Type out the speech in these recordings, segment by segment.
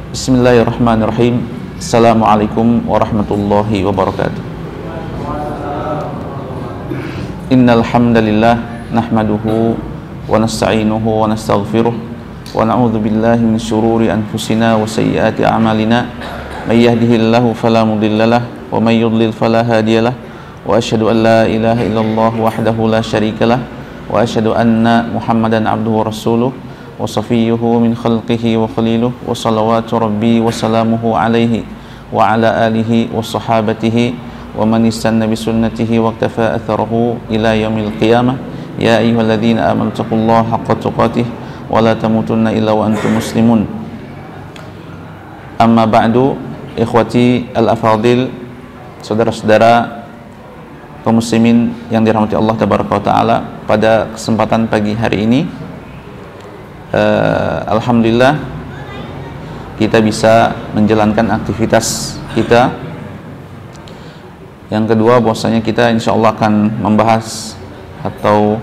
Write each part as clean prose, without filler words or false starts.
Bismillahirrahmanirrahim. Assalamualaikum warahmatullahi wabarakatuh. Innal hamdalillah nahmaduhu wa nasta'inuhu wa nastaghfiruh wa na'udzu billahi min syururi anfusina wa sayyiati a'malina. May yahdihillahu fala mudhillalah wa may yudlil fala hadiyalah. Wa asyhadu an la ilaha illallah wahdahu la syarikalah wa asyhadu anna Muhammadan abduhu wa rasuluh wa safiyuhu min khalqihi wa khaliluh wa salawatu rabbi wa salamuhu alaihi wa ala alihi wa sahabatihi wa man istanna bi sunnatihi wa iktafa atharahu ila yaumil qiyamah. Ya ayyuhalladzina amanu taqullaha haqqa tuqatih wa la tamutunna illa wa antum muslimun. Amma ba'du, ikhwati al-afadil, saudara-saudara kaum muslimin yang dirahmati Allah tabaraka wa taala, pada kesempatan pagi hari ini alhamdulillah kita bisa menjalankan aktivitas kita. Yang kedua, bahwasanya kita insyaallah akan membahas atau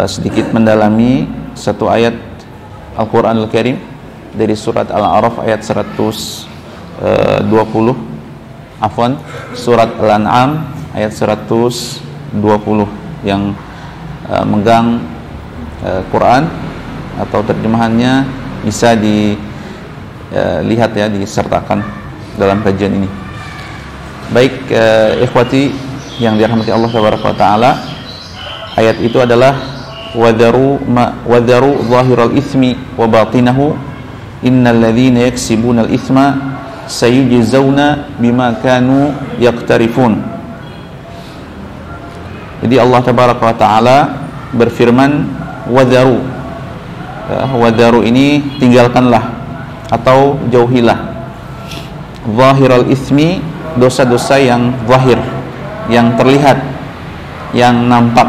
sedikit mendalami satu ayat Al-Qur'anul Karim dari surat Al-A'raf ayat 120, surat Al-An'am ayat 120 yang megang Quran atau terjemahannya bisa dilihat ya, disertakan dalam kajian ini. Baik, ikhwati yang dirahmati Allah subhanahu wa taala, ayat itu adalah wadharu zahiral itsmi wa batinahu innal ladzina yaksibuna al itsma sayujzauna bima kanu yaqtarifun. Jadi Allah tabaraka wa taala berfirman wadharu. Wadaru ini tinggalkanlah atau jauhilah zahiral ismi, dosa-dosa yang zahir, yang terlihat, yang nampak,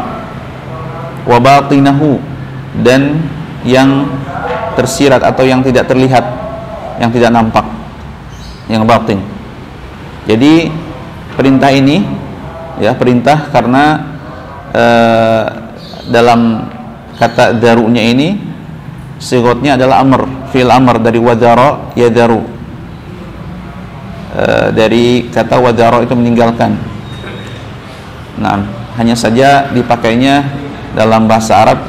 wa batinahu, dan yang tersirat atau yang tidak terlihat, yang tidak nampak, yang batin. Jadi perintah ini ya, perintah karena dalam kata darunya ini sigotnya adalah amr, fi'il amr dari wadara yadaru, dari kata wadara itu meninggalkan. Nah, hanya saja dipakainya dalam bahasa Arab,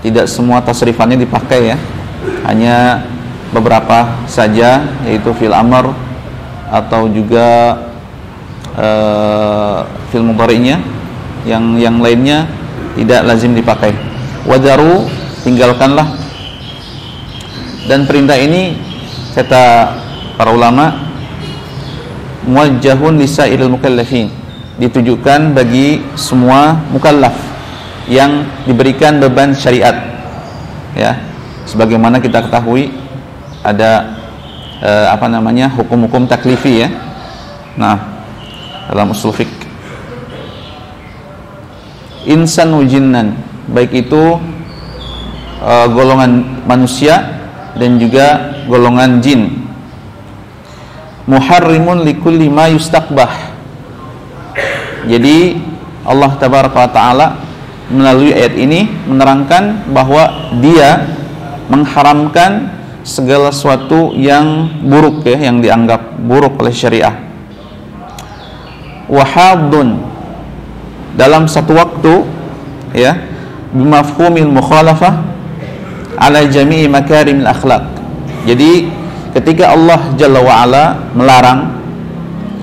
tidak semua tasrifannya dipakai ya, hanya beberapa saja, yaitu fi'il amr atau juga fi'il mudhari'nya, yang lainnya tidak lazim dipakai. Wadaru, tinggalkanlah. Dan perintah ini kata para ulama muwajjahun lisairil mukallafin, ditujukan bagi semua mukallaf yang diberikan beban syariat ya. Sebagaimana kita ketahui ada hukum-hukum taklifi ya. Nah, dalam usul fiqh, insan wa jinnan, baik itu golongan manusia dan juga golongan jin. Muharrimun likulli ma yustaqbah. Jadi Allah tabaraka wa taala melalui ayat ini menerangkan bahwa Dia mengharamkan segala sesuatu yang buruk ya, yang dianggap buruk oleh syariah. Wahadun, dalam satu waktu ya, bimafhumil mukhalafah ala jami'i makarimil akhlaq. Jadi ketika Allah Jalla wa'ala melarang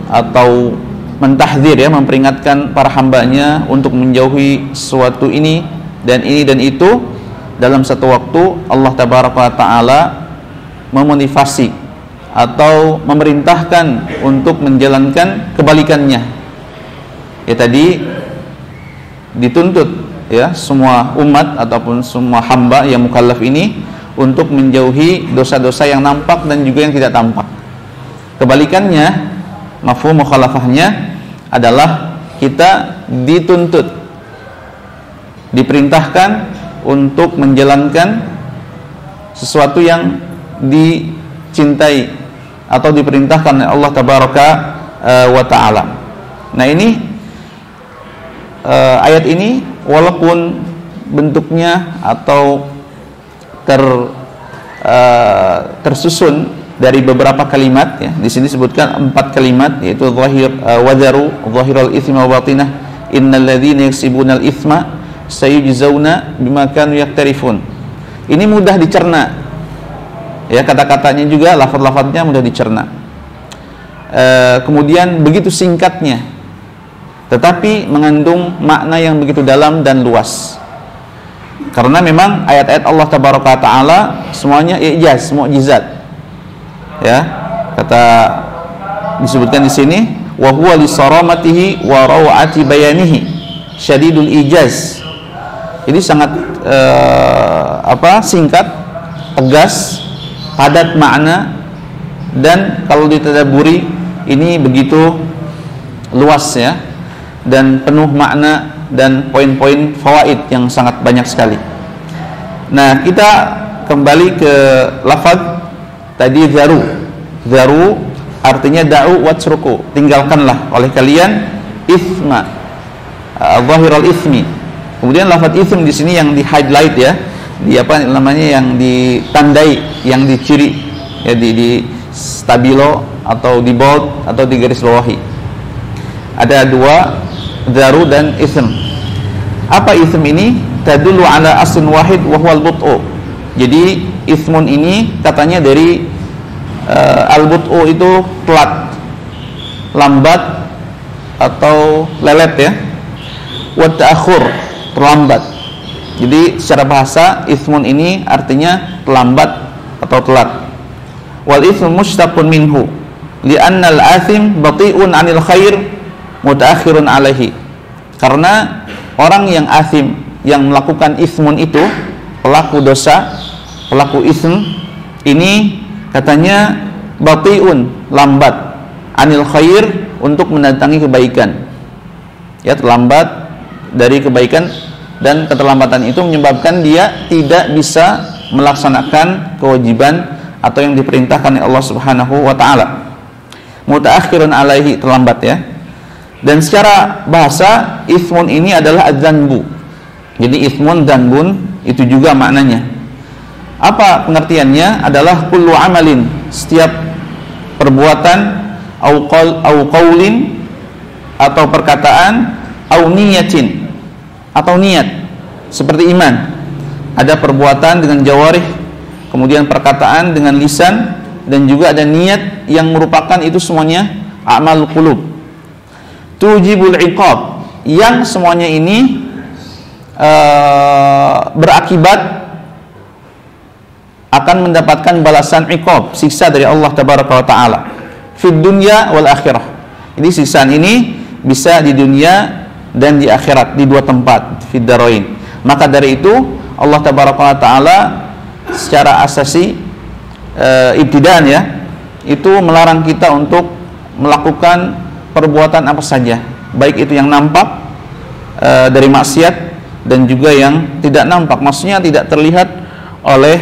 atau mentahdzir ya, memperingatkan para hambanya untuk menjauhi sesuatu ini dan itu, dalam satu waktu Allah tabaraka wa ta'ala memotivasi atau memerintahkan untuk menjalankan kebalikannya. Ya, tadi dituntut ya semua umat ataupun semua hamba yang mukallaf ini untuk menjauhi dosa-dosa yang nampak dan juga yang tidak tampak. Kebalikannya, mafhum mukhalafahnya adalah kita dituntut, diperintahkan untuk menjalankan sesuatu yang dicintai atau diperintahkan oleh Allah tabaraka wa taala. Nah, ini ayat ini walaupun bentuknya atau tersusun dari beberapa kalimat ya. Di sini disebutkan 4 kalimat, yaitu wadharu zahiral itsmi wa batinah, innal ladzina yaksibunal itsma sayujzauna bima kanu yaktarifun. Ini mudah dicerna. Ya, kata-katanya juga, lafaz-lafaznya mudah dicerna. Kemudian begitu singkatnya, tetapi mengandung makna yang begitu dalam dan luas. Karena memang ayat-ayat Allah Tabaraka Ta'ala semuanya i'jaz, mukjizat. Ya, kata disebutkan di sini, wa huwa li saramatihi wa raw'ati bayanihi syadidul ijaz. Jadi sangat singkat, tegas, padat makna, dan kalau ditadaburi ini begitu luas ya, dan penuh makna dan poin-poin fawaid yang sangat banyak sekali. Nah, kita kembali ke lafaz tadi zaru artinya da'u watsruku, tinggalkanlah oleh kalian itsma, zahiral itsmi. Kemudian lafaz ism di sini yang di highlight ya, di apa namanya, yang ditandai, yang diciri ya, di stabilo atau di bold atau di garis bawahi. Ada 2, zaru dan ism. Apa ism ini? Tadullu ala aslin wahid wa huwal but'u. Jadi ismun ini katanya dari al-but'u itu telat, lambat atau lelet ya. Wa ta'akhur, terlambat. Jadi secara bahasa ismun ini artinya terlambat atau telat. Wal ismu mushtaqun minhu li'anna al-athim bati'un 'anil khair mutaakhirun 'alaihi. Karena orang yang athim, yang melakukan ismun itu, pelaku dosa, pelaku ism ini katanya bati'un, lambat, 'anil khair, untuk mendatangi kebaikan. Ya, terlambat dari kebaikan, dan keterlambatan itu menyebabkan dia tidak bisa melaksanakan kewajiban atau yang diperintahkan oleh Allah Subhanahu wa taala. Mutaakhirun alaihi, terlambat ya. Dan secara bahasa ismun ini adalah adzanbu. Jadi ismun dzanbun itu juga maknanya. Apa pengertiannya? Adalah kullu amalin, setiap perbuatan, au qaulin, atau perkataan, au niyatin, atau niat, seperti iman. Ada perbuatan dengan jawarih, kemudian perkataan dengan lisan, dan juga ada niat yang merupakan itu semuanya a'mal qulub. Tujibul iqab, yang semuanya ini berakibat akan mendapatkan balasan iqab, siksa dari Allah Tabaraka wa Ta'ala fid dunya wal akhirah. Jadi siksaan ini bisa di dunia dan di akhirat, di dua tempat, fid darain. Maka dari itu Allah Tabaraka wa Ta'ala secara asasi ibtidaan ya, itu melarang kita untuk melakukan perbuatan apa saja, baik itu yang nampak dari maksiat dan juga yang tidak nampak, maksudnya tidak terlihat oleh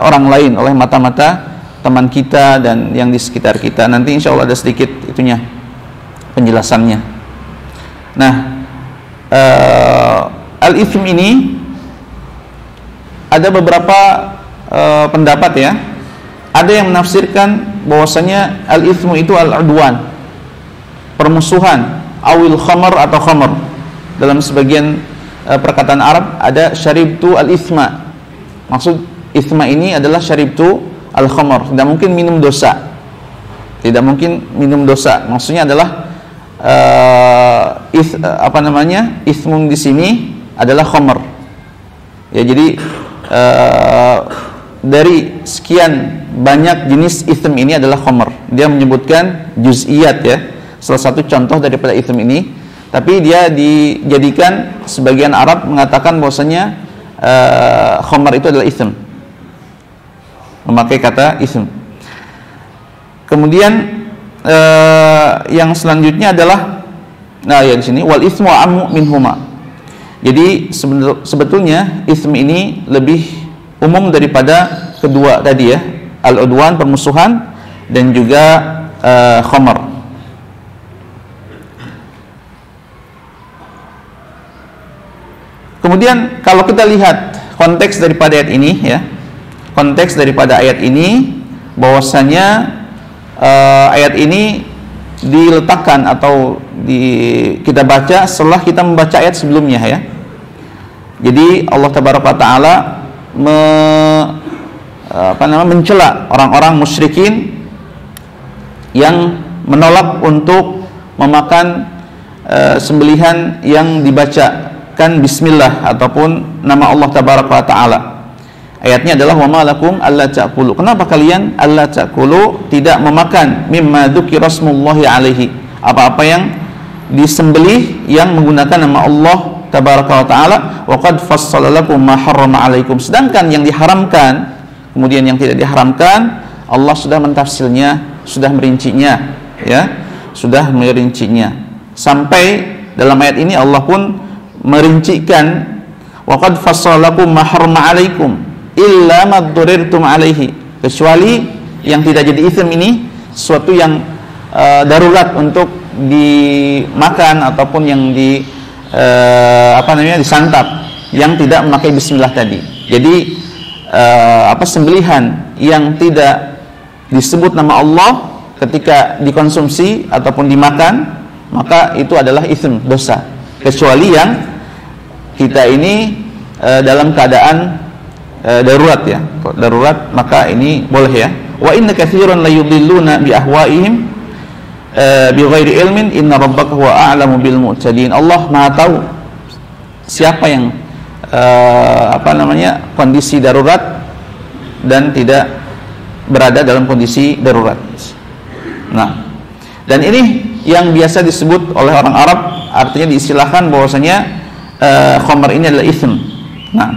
orang lain, oleh mata-mata teman kita dan yang di sekitar kita. Nanti insya Allah ada sedikit itunya penjelasannya. Nah, al-ithim ini ada beberapa pendapat ya. Ada yang menafsirkan bahwasanya al-ithmu itu al-udwan, permusuhan, awil khamar atau khamar. Dalam sebagian perkataan Arab ada syaribtu al-ithma. Maksud ithma ini adalah syaribtu al-khamar. Tidak mungkin minum dosa. Tidak mungkin minum dosa. Maksudnya adalah ithmun di sini adalah khamar. Ya, jadi dari sekian banyak jenis ithm ini adalah khamar. Dia menyebutkan juz'iyat ya, salah satu contoh daripada ithm ini. Tapi dia dijadikan, sebagian Arab mengatakan bahwasanya khamar itu adalah ithm, memakai kata ithm. Kemudian yang selanjutnya adalah, nah ya di sini wal ithmu ammu minhuma. Jadi sebetulnya ithm ini lebih umum daripada kedua tadi ya, al-udwan, permusuhan, dan juga khamar. Kemudian kalau kita lihat konteks daripada ayat ini ya, konteks daripada ayat ini bahwasanya ayat ini diletakkan atau kita baca setelah kita membaca ayat sebelumnya ya. Jadi Allah Tabaraka Ta'ala mencela orang-orang musyrikin yang menolak untuk memakan sembelihan yang dibacakan bismillah ataupun nama Allah Tabaraka Ta'ala. Ayatnya adalah wa ma lakum alla ta'kulu. Kenapa kalian alla ta'kulu, tidak memakan mimma dzukira smullahi alaihi, apa-apa yang disembelih yang menggunakan nama Allah Tabaraka wa taala, wa qad fassala lakum ma harrama alaikum. Sedangkan yang diharamkan, kemudian yang tidak diharamkan, Allah sudah mentafsirnya, sudah merincinya, ya, sudah merincinya. Sampai dalam ayat ini Allah pun merincikan wa qad fassala lakum ma harrama alaikum illa maddurirtum alaihi, kecuali yang tidak jadi ithm ini sesuatu yang darurat untuk dimakan ataupun yang disantap yang tidak memakai bismillah tadi. Jadi sembelihan yang tidak disebut nama Allah ketika dikonsumsi ataupun dimakan, maka itu adalah ithm, dosa, kecuali yang kita ini dalam keadaan darurat ya. Kalau darurat maka ini boleh ya. Wa inna katsiran la yudilluna bi ahwaihim bighairi ilmin inna rabbaka huwa a'lamu bil mu'tadin. Allah Maha tahu siapa yang kondisi darurat dan tidak berada dalam kondisi darurat. Nah, dan ini yang biasa disebut oleh orang Arab, artinya diistilahkan bahwasanya khamar ini adalah ithm. Nah,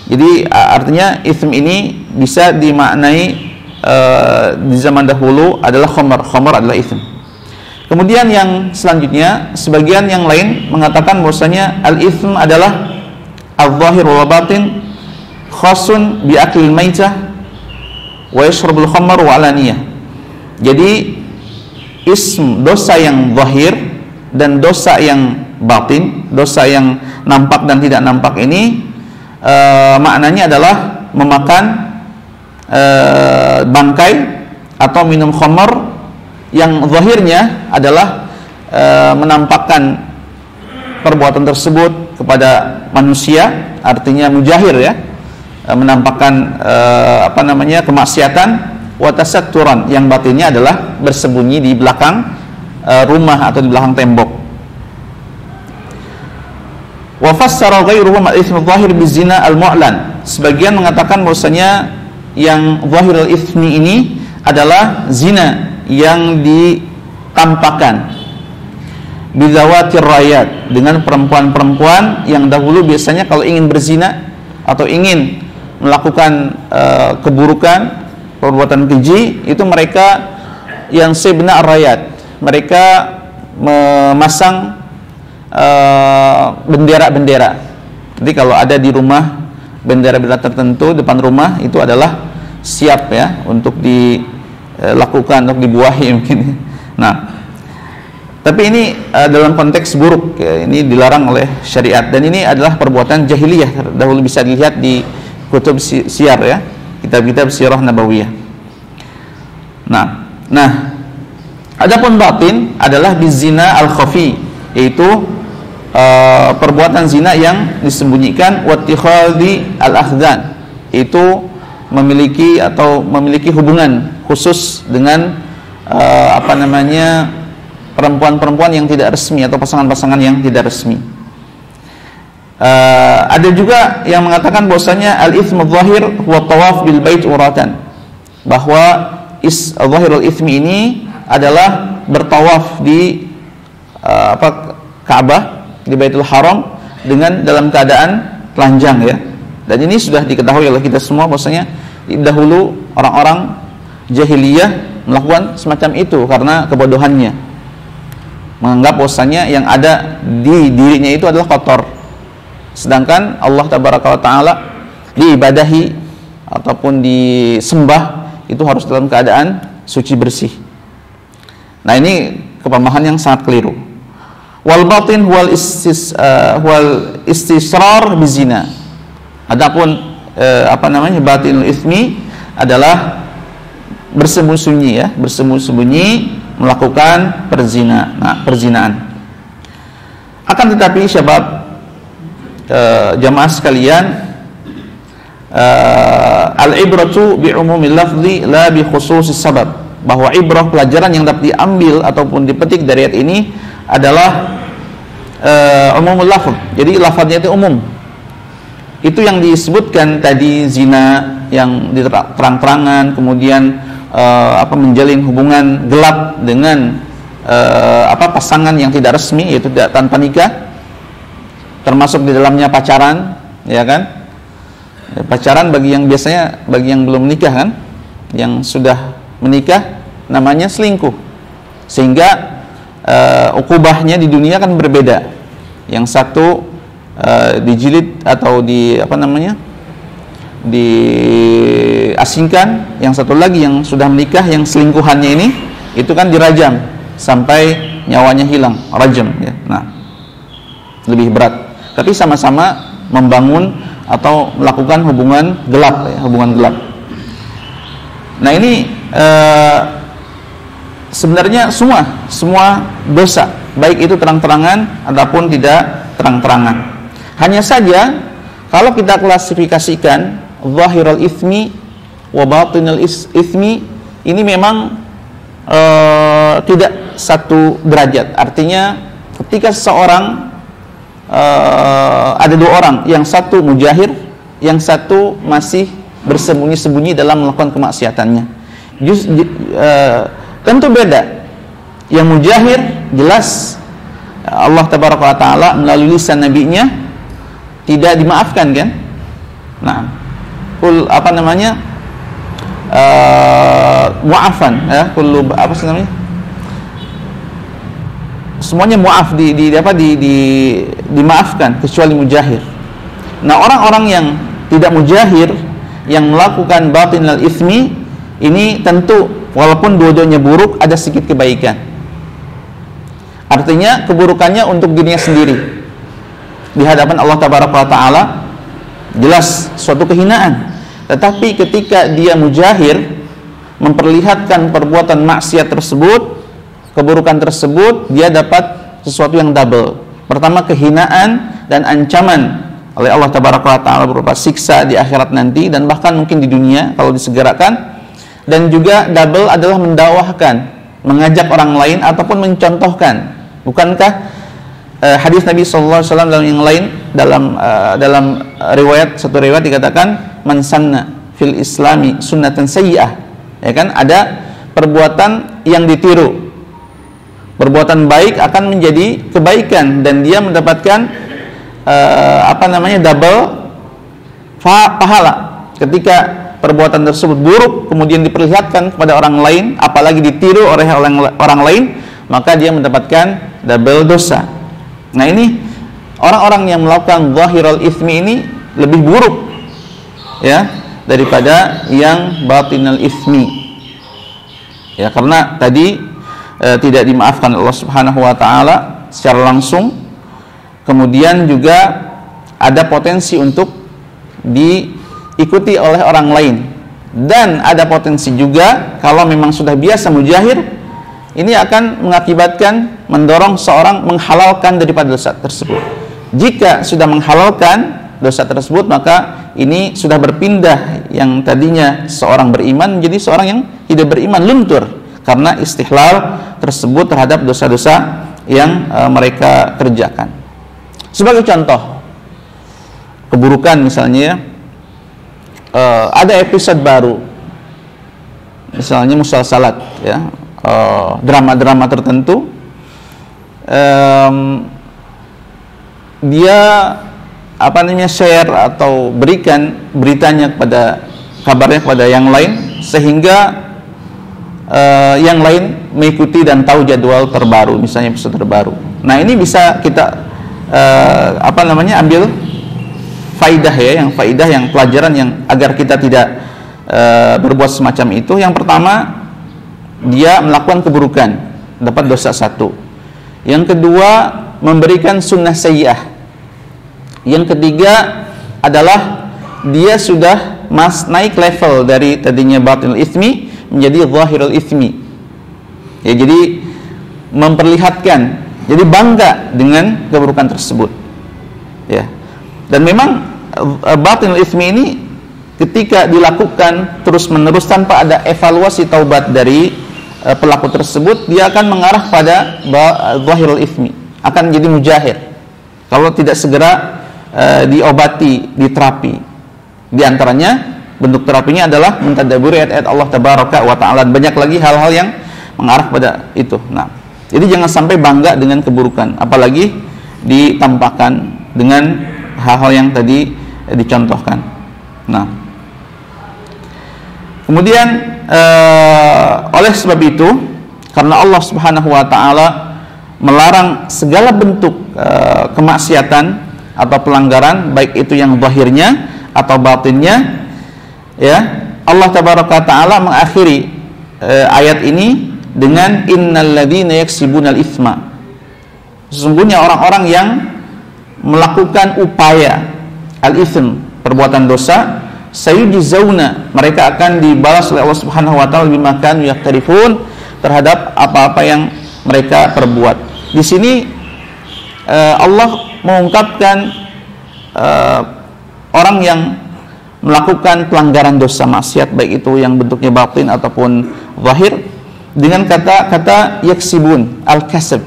jadi artinya ithm ini bisa dimaknai di zaman dahulu adalah khamar adalah ithm. Kemudian yang selanjutnya, sebagian yang lain mengatakan bahwasanya al-ithm adalah al-zahir wal batin khasun bi aklil maitah wa yashrabul khamar wa alaniyah. Jadi dosa yang zahir dan dosa yang batin, dosa yang nampak dan tidak nampak ini maknanya adalah memakan bangkai atau minum khamar yang zahirnya adalah menampakkan perbuatan tersebut kepada manusia, artinya mujahir ya, menampakkan kemaksiatan, wa tasatturan, yang batinnya adalah bersembunyi di belakang rumah atau di belakang tembok. Wa fassara ghairuhum al-itsm adh-dhahir bizina al-mu'lan. Sebagian mengatakan bahwasanya yang zahir al-itsmi ini adalah zina yang ditampakkan, bizawatir rayat, dengan perempuan-perempuan yang dahulu biasanya kalau ingin berzina atau ingin melakukan keburukan, perbuatan keji, itu mereka yang sebna rayat, mereka memasang bendera-bendera. Jadi kalau ada di rumah bendera-bendera tertentu depan rumah, itu adalah siap ya untuk dilakukan, untuk dibuahi mungkin. Nah, tapi ini dalam konteks buruk ya, ini dilarang oleh syariat, dan ini adalah perbuatan jahiliyah. Dahulu bisa dilihat di kutub siyar ya, kitab-kitab sirah nabawiyah. Nah, adapun batin adalah bizina al-khafi, yaitu perbuatan zina yang disembunyikan, wattikhadhi al-akhdan, itu memiliki hubungan khusus dengan perempuan-perempuan yang tidak resmi atau pasangan-pasangan yang tidak resmi. Ada juga yang mengatakan bahwasanya al-itsm adh-dhahir huwa tawaf bil bait uratan, bahwa zahirul itsmi ini adalah bertawaf di Ka'bah, di Baitul Haram dengan dalam keadaan telanjang ya. Dan ini sudah diketahui oleh kita semua bahwasanya dahulu orang-orang jahiliyah melakukan semacam itu karena kebodohannya, menganggap bahwasanya yang ada di dirinya itu adalah kotor, sedangkan Allah Tabaraka wa Ta'ala diibadahi ataupun disembah itu harus dalam keadaan suci bersih. Nah, ini kepemahaman yang sangat keliru. Wal batin wal istisrar bizina. Adapun batinul itsmi adalah bersembunyi ya, bersembunyi melakukan perzinaan. Akan tetapi syabab, jamaah sekalian, al-ibratu bi umumil lafzi la bi khususis sabab, bahwa ibrah, pelajaran yang dapat diambil ataupun dipetik dari ayat ini adalah umumul lafz. Jadi lafaznya itu umum. Itu yang disebutkan tadi, zina yang terang-terangan, kemudian menjalin hubungan gelap dengan pasangan yang tidak resmi, yaitu tanpa nikah, termasuk di dalamnya pacaran, ya kan? Pacaran bagi yang biasanya, bagi yang belum menikah kan, yang sudah menikah namanya selingkuh, sehingga ukubahnya di dunia kan berbeda. Yang satu dijilid atau diasingkan, yang satu lagi yang sudah menikah, yang selingkuhannya ini itu kan dirajam sampai nyawanya hilang, rajam ya. Nah, lebih berat, tapi sama-sama membangun atau melakukan hubungan gelap ya, hubungan gelap. Nah, ini sebenarnya semua dosa, baik itu terang-terangan ataupun tidak terang-terangan. Hanya saja kalau kita klasifikasikan zahiral itsmi wa batinal itsmi, ini memang tidak satu derajat. Artinya ketika seseorang ada dua orang, yang satu mujahir, yang satu masih bersembunyi-sembunyi dalam melakukan kemaksiatannya, tentu beda. Yang mujahir jelas Allah tabaraka wa taala melalui lisan nabinya tidak dimaafkan kan. Nah, mu'afan ya, kullu semuanya mu'af, dimaafkan kecuali mujahir. Nah, orang-orang yang tidak mujahir, yang melakukan batinal itsmi, ini tentu walaupun dua-duanya buruk, ada sedikit kebaikan. Artinya keburukannya untuk dirinya sendiri di hadapan Allah tabaraka wa taala jelas suatu kehinaan. Tetapi ketika dia mujahir, memperlihatkan perbuatan maksiat tersebut, keburukan tersebut, dia dapat sesuatu yang double. Pertama, kehinaan dan ancaman oleh Allah tabaraka wa taala berupa siksa di akhirat nanti, dan bahkan mungkin di dunia kalau disegerakan. Dan juga double adalah mendakwahkan, mengajak orang lain ataupun mencontohkan. Bukankah hadis Nabi SAW dalam yang lain, dalam satu riwayat dikatakan, man sanna fil islami sunnatan sayyi'ah, ya kan? Ada perbuatan yang ditiru, perbuatan baik akan menjadi kebaikan, dan dia mendapatkan double pahala. Ketika perbuatan tersebut buruk kemudian diperlihatkan kepada orang lain, apalagi ditiru oleh orang lain, maka dia mendapatkan double dosa. Nah, ini orang-orang yang melakukan zahiral itsmi ini lebih buruk ya daripada yang batinal itsmi. Ya, karena tadi tidak dimaafkan Allah Subhanahu wa taala secara langsung. Kemudian juga ada potensi untuk diikuti oleh orang lain, dan ada potensi juga kalau memang sudah biasa mujahir, ini akan mengakibatkan, mendorong seorang menghalalkan daripada dosa tersebut. Jika sudah menghalalkan dosa tersebut, maka ini sudah berpindah yang tadinya seorang beriman menjadi seorang yang tidak beriman, luntur karena istihlal tersebut terhadap dosa-dosa yang mereka kerjakan. Sebagai contoh keburukan misalnya, ada episode baru, misalnya musalsalat ya, drama-drama tertentu, dia share atau berikan beritanya kabarnya kepada yang lain, sehingga yang lain mengikuti dan tahu jadwal terbaru, misalnya episode terbaru. Nah, ini bisa kita ambil faidah ya, yang pelajaran yang agar kita tidak berbuat semacam itu. Yang pertama, dia melakukan keburukan, dapat dosa 1. Yang kedua, memberikan sunnah sayyi'ah. Yang ketiga adalah dia sudah naik level dari tadinya batinul itsmi menjadi zahirul itsmi. Ya, jadi memperlihatkan, jadi bangga dengan keburukan tersebut. Ya. Dan memang batinul itsmi ini ketika dilakukan terus-menerus tanpa ada evaluasi taubat dari pelaku tersebut, dia akan mengarah pada zahirul itsmi, akan jadi mujahir kalau tidak segera diobati, diterapi. Di antaranya bentuk terapinya adalah mentadabburi ayat-ayat Allah tabaraka wa ta'ala. Banyak lagi hal-hal yang mengarah pada itu. Nah, jadi jangan sampai bangga dengan keburukan, apalagi ditampakkan dengan hal-hal yang tadi dicontohkan. Nah, kemudian oleh sebab itu, karena Allah Subhanahu wa ta'ala melarang segala bentuk kemaksiatan atau pelanggaran, baik itu yang zahirnya atau batinnya, ya, Allah tabaraka ta'ala mengakhiri ayat ini dengan innalladzina yaksibunal itsma. Sesungguhnya orang-orang yang melakukan upaya al-itsm, perbuatan dosa, sayujzauna, mereka akan dibalas oleh Allah Subhanahu wa taala bima kanu yaqtarifun, terhadap apa-apa yang mereka perbuat. Di sini Allah mengungkapkan orang yang melakukan pelanggaran dosa maksiat, baik itu yang bentuknya batin ataupun zahir, dengan kata-kata yaksibun, al-kasb,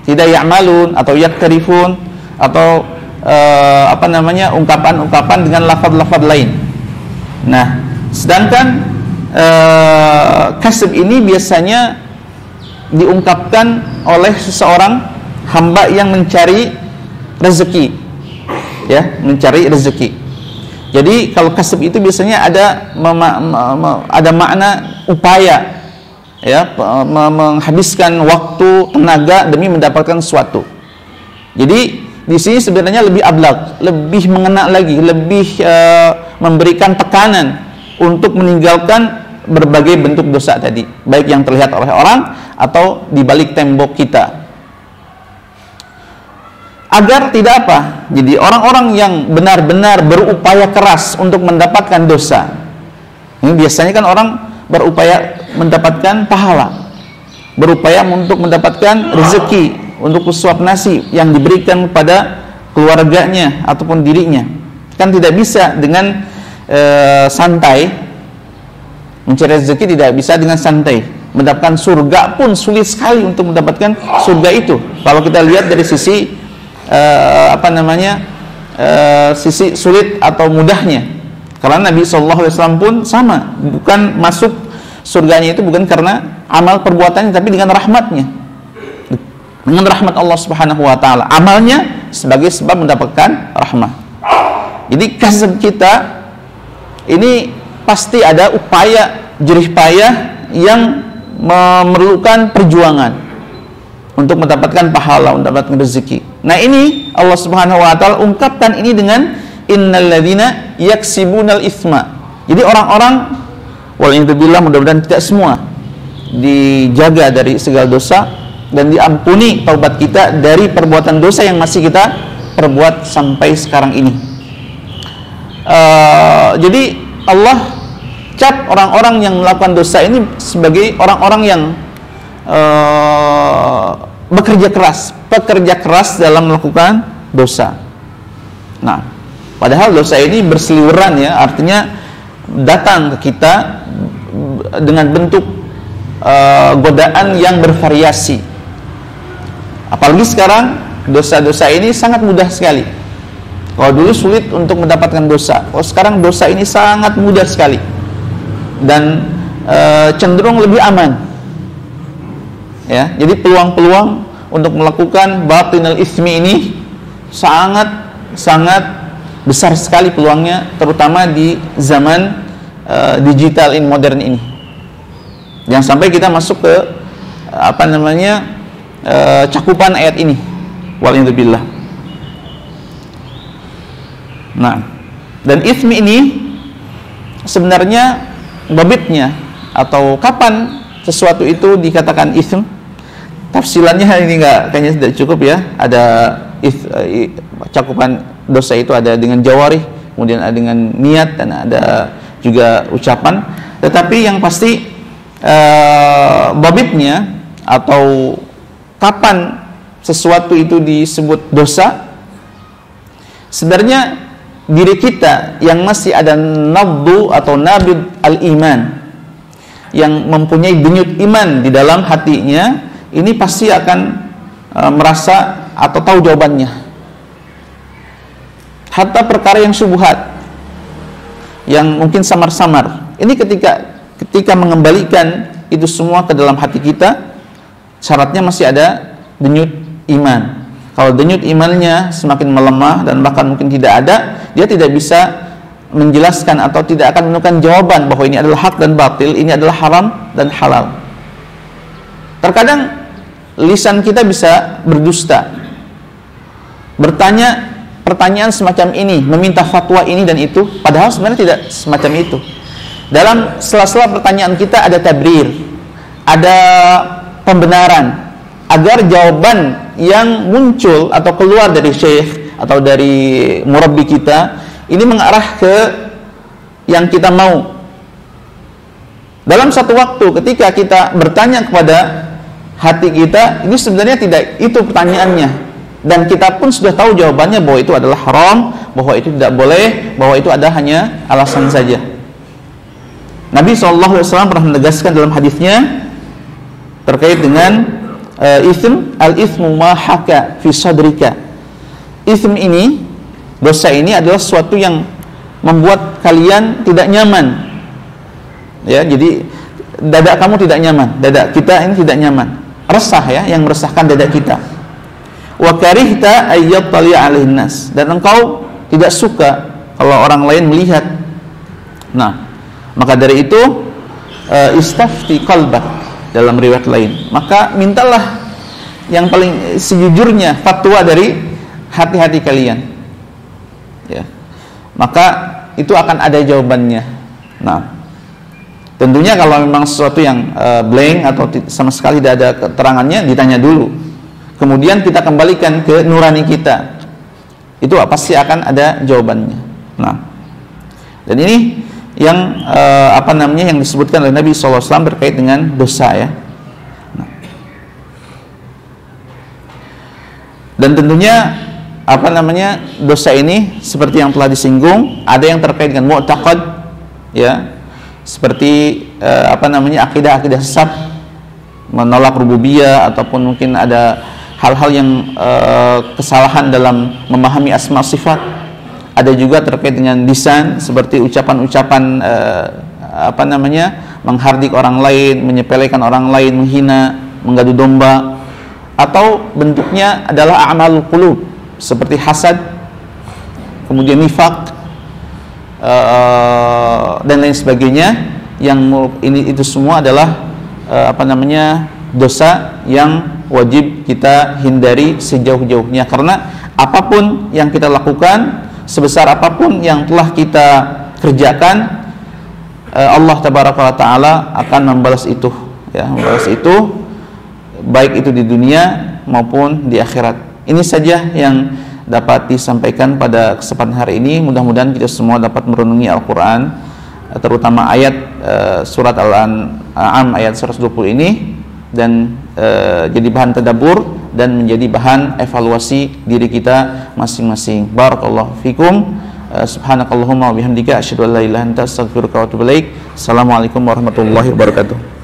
tidak ya'malun atau yaktarifun atau ungkapan-ungkapan dengan lafaz-lafaz lain. Nah, sedangkan kasb ini biasanya diungkapkan oleh seseorang hamba yang mencari rezeki, ya, mencari rezeki. Jadi kalau kasb itu biasanya ada makna upaya, ya, menghabiskan waktu, tenaga demi mendapatkan sesuatu. Jadi di sini sebenarnya lebih ablaq, lebih mengena lagi, lebih memberikan tekanan untuk meninggalkan berbagai bentuk dosa tadi, baik yang terlihat oleh orang atau di balik tembok kita. Agar tidak apa? Jadi orang-orang yang benar-benar berupaya keras untuk mendapatkan dosa. Ini biasanya kan orang berupaya mendapatkan pahala, berupaya untuk mendapatkan rezeki, untuk suap nasi yang diberikan kepada keluarganya ataupun dirinya. Kan tidak bisa dengan santai mencari rezeki, tidak bisa dengan santai. Mendapatkan surga pun sulit sekali untuk mendapatkan surga itu. Kalau kita lihat dari sisi sisi sulit atau mudahnya. Karena Nabi SAW pun sama, bukan masuk surganya itu bukan karena amal perbuatannya, tapi dengan rahmatnya, dengan rahmat Allah Subhanahu wa ta'ala. Amalnya sebagai sebab mendapatkan rahmat. Jadi kasab kita ini pasti ada upaya jerih payah yang memerlukan perjuangan untuk mendapatkan pahala, mendapatkan rezeki. Nah, ini Allah Subhanahu wa ta'ala ungkapkan ini dengan innalladzina yaksibunal itsma. Jadi orang-orang, wal'iyadzubillah, mudah-mudahan tidak semua, dijaga dari segala dosa dan diampuni taubat kita dari perbuatan dosa yang masih kita perbuat sampai sekarang ini. Jadi Allah cap orang-orang yang melakukan dosa ini sebagai orang-orang yang bekerja keras dalam melakukan dosa. Nah, padahal dosa ini berseliweran, ya, artinya datang ke kita dengan bentuk godaan yang bervariasi. Apalagi sekarang dosa-dosa ini sangat mudah sekali. Kalau dulu sulit untuk mendapatkan dosa, kalau sekarang dosa ini sangat mudah sekali dan cenderung lebih aman. Ya, jadi peluang-peluang untuk melakukan batinul itsmi ini sangat besar sekali peluangnya, terutama di zaman digital in modern ini. Jangan sampai kita masuk ke cakupan ayat ini. Wal'iyadzubillah. Nah, dan itsmi ini sebenarnya babitnya atau kapan sesuatu itu dikatakan itsm, tafsilannya ini kayaknya tidak cukup, ya. Ada cakupan dosa itu ada dengan jawarih, kemudian ada dengan niat, dan ada juga ucapan. Tetapi yang pasti babitnya atau kapan sesuatu itu disebut dosa, sebenarnya diri kita yang masih ada nabdu atau nabid al-iman, yang mempunyai denyut iman di dalam hatinya, ini pasti akan merasa atau tahu jawabannya. Hatta perkara yang syubhat, yang mungkin samar-samar, ini ketika mengembalikan itu semua ke dalam hati kita, syaratnya masih ada denyut iman. Kalau denyut imannya semakin melemah dan bahkan mungkin tidak ada, dia tidak bisa menjelaskan atau tidak akan menemukan jawaban bahwa ini adalah hak dan batil, ini adalah haram dan halal. Terkadang lisan kita bisa berdusta, bertanya pertanyaan semacam ini, meminta fatwa ini dan itu, padahal sebenarnya tidak semacam itu. Dalam sela-sela pertanyaan kita ada tabrir, ada pembenaran, agar jawaban yang muncul atau keluar dari syekh atau dari murabbi kita ini mengarah ke yang kita mau. Dalam satu waktu ketika kita bertanya kepada hati kita, ini sebenarnya tidak itu pertanyaannya, dan kita pun sudah tahu jawabannya bahwa itu adalah haram, bahwa itu tidak boleh, bahwa itu ada hanya alasan saja. Nabi SAW pernah menegaskan dalam hadisnya terkait dengan al-ithmu ma haka fi sadrika. Ithm ini, dosa ini adalah sesuatu yang membuat kalian tidak nyaman. Ya, jadi dada kamu tidak nyaman, dada kita ini tidak nyaman. Resah ya, yang meresahkan dada kita. Wa karihta ayyattali 'alaihin nas, dan engkau tidak suka kalau orang lain melihat. Nah, maka dari itu istafti qalbak, dalam riwayat lain, maka mintalah yang paling sejujurnya fatwa dari hati-hati kalian, ya, maka itu akan ada jawabannya. Nah, tentunya kalau memang sesuatu yang blank atau sama sekali tidak ada keterangannya, ditanya dulu, kemudian kita kembalikan ke nurani kita, itu pasti akan ada jawabannya. Nah, dan ini yang yang disebutkan oleh Nabi SAW terkait dengan dosa, ya. Nah. Dan tentunya dosa ini seperti yang telah disinggung, ada yang terkait dengan mu'taqad, ya, seperti akidah-akidah sesat, menolak rububiyah, ataupun mungkin ada hal-hal yang kesalahan dalam memahami asma sifat. Ada juga terkait dengan lisan, seperti ucapan-ucapan menghardik orang lain, menyepelekan orang lain, menghina, mengadu domba, atau bentuknya adalah a'malul qulub, seperti hasad, kemudian nifaq, dan lain sebagainya. Yang itu semua adalah dosa yang wajib kita hindari sejauh-jauhnya, karena apapun yang kita lakukan, sebesar apapun yang telah kita kerjakan, Allah Tabaraka wa Ta'ala akan membalas itu, ya, membalas itu, baik itu di dunia maupun di akhirat. Ini saja yang dapat disampaikan pada kesempatan hari ini. Mudah-mudahan kita semua dapat merenungi Al-Quran, terutama ayat surat Al-An'am ayat 120 ini, dan jadi bahan tadabbur dan menjadi bahan evaluasi diri kita masing-masing. Barakallahu fikum. Subhanakallahumma wa bihamdika asyhadu an la ilaha illa anta astaghfiruka wa atubu ilaik. Assalamualaikum warahmatullahi wabarakatuh.